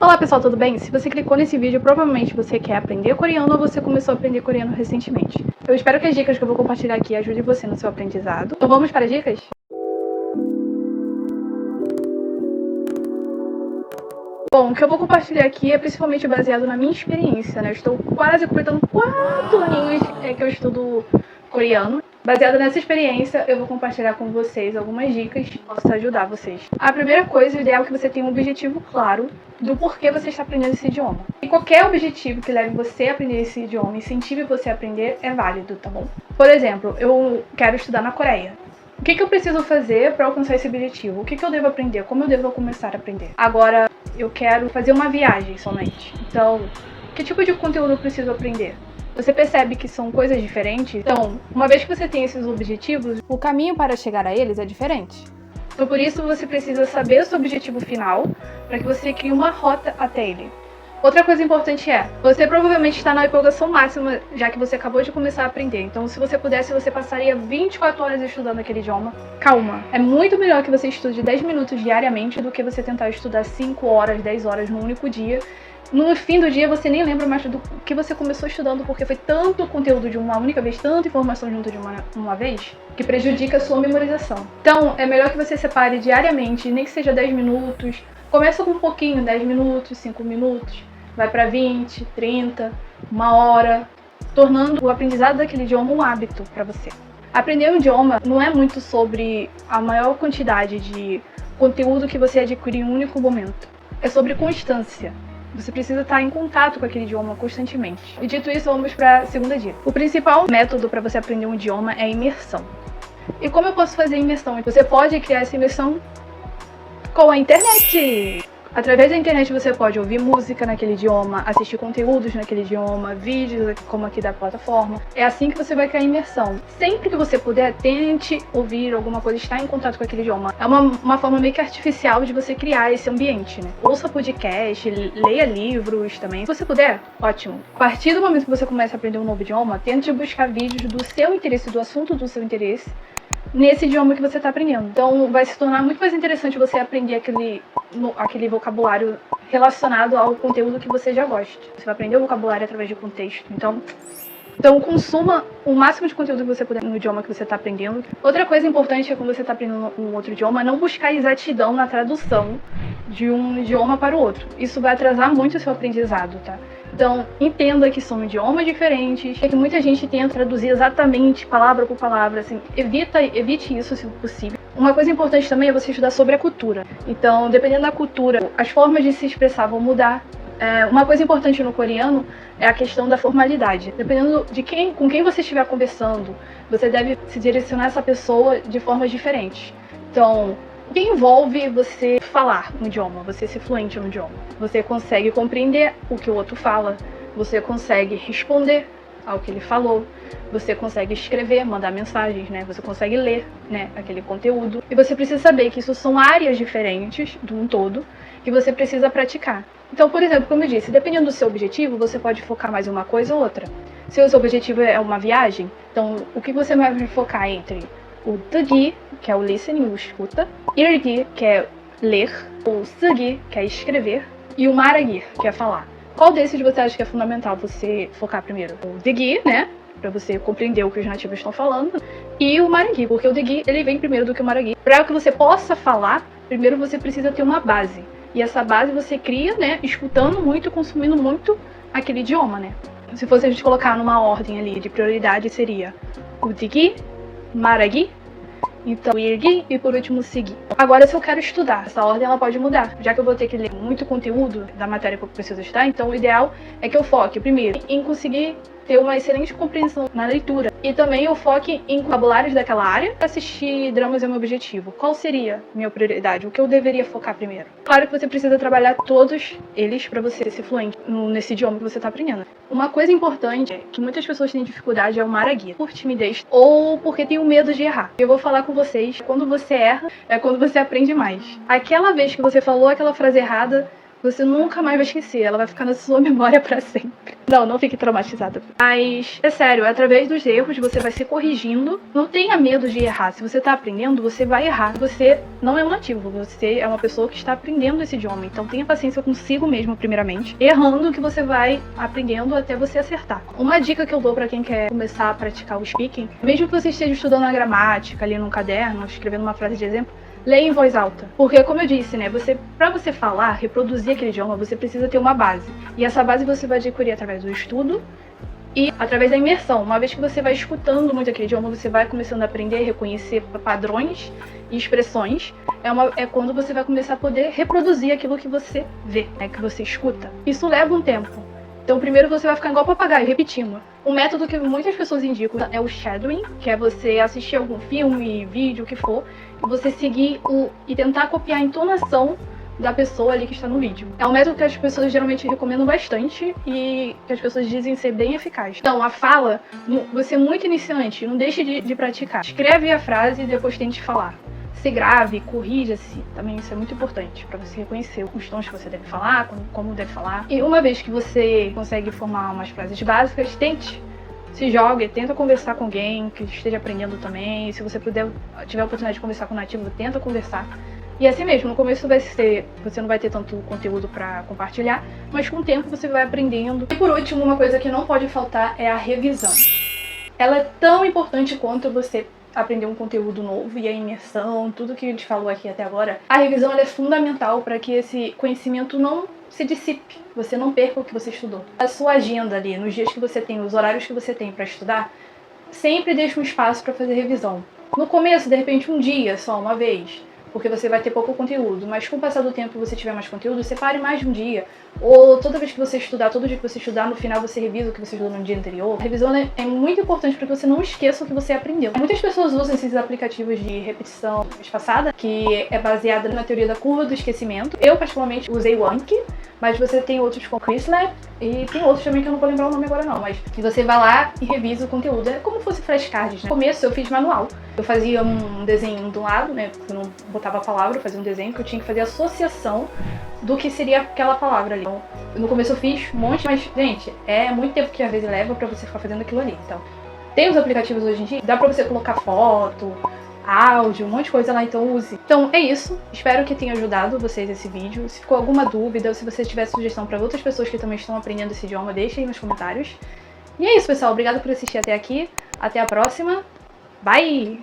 Olá pessoal, tudo bem? Se você clicou nesse vídeo, provavelmente você quer aprender coreano ou você começou a aprender coreano recentemente. Eu espero que as dicas que eu vou compartilhar aqui ajudem você no seu aprendizado. Então vamos para as dicas? Bom, o que eu vou compartilhar aqui é principalmente baseado na minha experiência, né? Eu estou quase completando 4 aninhos que eu estudo coreano. Baseado nessa experiência, eu vou compartilhar com vocês algumas dicas que possam ajudar vocês. A primeira coisa, o ideal é que você tenha um objetivo claro do porquê você está aprendendo esse idioma. E qualquer objetivo que leve você a aprender esse idioma, incentive você a aprender, é válido, tá bom? Por exemplo, eu quero estudar na Coreia. O que eu preciso fazer para alcançar esse objetivo? O que eu devo aprender? Como eu devo começar a aprender? Agora, eu quero fazer uma viagem somente. Então, que tipo de conteúdo eu preciso aprender? Você percebe que são coisas diferentes? Então, uma vez que você tem esses objetivos, o caminho para chegar a eles é diferente. Então, por isso, você precisa saber o seu objetivo final para que você crie uma rota até ele. Outra coisa importante é, você provavelmente está na empolgação máxima, já que você acabou de começar a aprender. Então, se você pudesse, você passaria 24 horas estudando aquele idioma. Calma, é muito melhor que você estude 10 minutos diariamente do que você tentar estudar 5 horas, 10 horas num único dia. No fim do dia, você nem lembra mais do que você começou estudando, porque foi tanto conteúdo de uma única vez, tanta informação junto de uma vez, que prejudica a sua memorização. Então, é melhor que você separe diariamente, nem que seja 10 minutos. Começa com um pouquinho, 10 minutos, 5 minutos. Vai para 20, 30, uma hora, tornando o aprendizado daquele idioma um hábito para você. Aprender um idioma não é muito sobre a maior quantidade de conteúdo que você adquire em um único momento. É sobre constância. Você precisa estar em contato com aquele idioma constantemente. E dito isso, vamos para a segunda dica. O principal método para você aprender um idioma é a imersão. E como eu posso fazer a imersão? Você pode criar essa imersão com a internet! Através da internet você pode ouvir música naquele idioma, assistir conteúdos naquele idioma, vídeos como aqui da plataforma. É assim que você vai criar imersão. Sempre que você puder, tente ouvir alguma coisa, estar em contato com aquele idioma. É uma forma meio que artificial de você criar esse ambiente, né? Ouça podcast, leia livros também. Se você puder, ótimo. A partir do momento que você começa a aprender um novo idioma, tente buscar vídeos do seu interesse, do assunto do seu interesse, nesse idioma que você está aprendendo. Então vai se tornar muito mais interessante você aprender aquele vocabulário relacionado ao conteúdo que você já gosta. Você vai aprender o vocabulário através de contexto. Então consuma o máximo de conteúdo que você puder no idioma que você está aprendendo. Outra coisa importante é quando você está aprendendo um outro idioma, não buscar exatidão na tradução de um idioma para o outro. Isso vai atrasar muito o seu aprendizado, tá? Então, entenda que são idiomas diferentes, que muita gente tenta traduzir exatamente palavra por palavra, assim, evite isso se possível. Uma coisa importante também é você estudar sobre a cultura. Então, dependendo da cultura, as formas de se expressar vão mudar. Uma coisa importante no coreano é a questão da formalidade. Dependendo de com quem você estiver conversando, você deve se direcionar a essa pessoa de formas diferentes. Então, o que envolve você falar um idioma, você ser fluente no idioma? Você consegue compreender o que o outro fala, você consegue responder ao que ele falou, você consegue escrever, mandar mensagens, né? Você consegue ler, né, aquele conteúdo. E você precisa saber que isso são áreas diferentes de um todo que você precisa praticar. Então, por exemplo, como eu disse, dependendo do seu objetivo, você pode focar mais em uma coisa ou outra. Se o seu objetivo é uma viagem, então o que você vai focar entre o 듣기, que é o listening, o escuta, 읽기, que é ler, o 쓰기, que é escrever, e o 말하기, que é falar. Qual desses você acha que é fundamental você focar primeiro? O 듣기, né, para você compreender o que os nativos estão falando, e o 말하기, porque o 듣기, ele vem primeiro do que o 말하기. Para que você possa falar, primeiro você precisa ter uma base. E essa base você cria, né, escutando muito, consumindo muito aquele idioma, né. Se fosse a gente colocar numa ordem ali de prioridade, seria o 듣기, 말하기, então 읽기 e por último 쓰기. Agora, se eu quero estudar, essa ordem ela pode mudar. Já que eu vou ter que ler muito conteúdo da matéria que eu preciso estudar, então o ideal é que eu foque primeiro em conseguir ter uma excelente compreensão na leitura. E também eu foque em vocabulários daquela área. Assistir dramas é o meu objetivo. Qual seria minha prioridade? O que eu deveria focar primeiro? Claro que você precisa trabalhar todos eles para você ser fluente nesse idioma que você está aprendendo. Uma coisa importante que muitas pessoas têm dificuldade é o 말하기, por timidez ou porque tem o medo de errar. Eu vou falar com vocês, quando você erra, é quando você aprende mais. Aquela vez que você falou aquela frase errada, você nunca mais vai esquecer. Ela vai ficar na sua memória pra sempre. Não fique traumatizada. Mas, é sério, através dos erros você vai se corrigindo. Não tenha medo de errar. Se você tá aprendendo, você vai errar. Você não é um nativo, você é uma pessoa que está aprendendo esse idioma. Então tenha paciência consigo mesmo, primeiramente. Errando que você vai aprendendo até você acertar. Uma dica que eu dou pra quem quer começar a praticar o speaking, mesmo que você esteja estudando a gramática ali num caderno, escrevendo uma frase de exemplo, leia em voz alta. Porque, como eu disse, né, pra você falar, reproduzir aquele idioma, você precisa ter uma base. E essa base você vai adquirir através do estudo e através da imersão. Uma vez que você vai escutando muito aquele idioma, você vai começando a aprender a reconhecer padrões e expressões. É quando você vai começar a poder reproduzir aquilo que você vê, né, que você escuta. Isso leva um tempo. Então, primeiro você vai ficar igual papagaio, repetindo. Um método que muitas pessoas indicam é o shadowing, que é você assistir algum filme, vídeo, o que for, e você seguir e tentar copiar a entonação da pessoa ali que está no vídeo. É um método que as pessoas geralmente recomendam bastante e que as pessoas dizem ser bem eficaz. Então, a fala, você é muito iniciante, não deixe de praticar. Escreve a frase e depois tente falar. Se grave, corrija-se, também isso é muito importante para você reconhecer os tons que você deve falar, como deve falar. E uma vez que você consegue formar umas frases básicas, se jogue, tenta conversar com alguém que esteja aprendendo também. Se você tiver a oportunidade de conversar com um nativo, tenta conversar. E assim mesmo, no começo você não vai ter tanto conteúdo para compartilhar, mas com o tempo você vai aprendendo. E por último, uma coisa que não pode faltar é a revisão. Ela é tão importante quanto você aprender um conteúdo novo e a imersão, tudo que a gente falou aqui até agora. A revisão ela é fundamental para que esse conhecimento não se dissipe, você não perca o que você estudou. A sua agenda ali, nos dias que você tem, os horários que você tem para estudar, sempre deixa um espaço para fazer revisão. No começo, de repente, um dia só, uma vez, porque você vai ter pouco conteúdo, mas com o passar do tempo que você tiver mais conteúdo, separe mais de um dia, ou toda vez que você estudar, todo dia que você estudar, no final você revisa o que você estudou no dia anterior. A revisão é muito importante para que você não esqueça o que você aprendeu. Muitas pessoas usam esses aplicativos de repetição espaçada, que é baseada na teoria da curva do esquecimento. Eu, particularmente, usei o Anki, mas você tem outros como Quizlet, e tem outros também que eu não vou lembrar o nome agora não, mas você vai lá e revisa o conteúdo. É como se fosse flashcards, né? No começo eu fiz manual. Eu fazia um desenho do lado, né? Eu não botava a palavra, eu fazia um desenho que eu tinha que fazer associação do que seria aquela palavra ali. Então, no começo eu fiz um monte, mas, gente, é muito tempo que às vezes leva pra você ficar fazendo aquilo ali. Então, tem os aplicativos hoje em dia, dá pra você colocar foto, áudio, um monte de coisa lá, então use. Então é isso, espero que tenha ajudado vocês esse vídeo. Se ficou alguma dúvida ou se você tiver sugestão para outras pessoas que também estão aprendendo esse idioma, deixe aí nos comentários. E é isso, pessoal, obrigada por assistir até aqui, até a próxima, bye!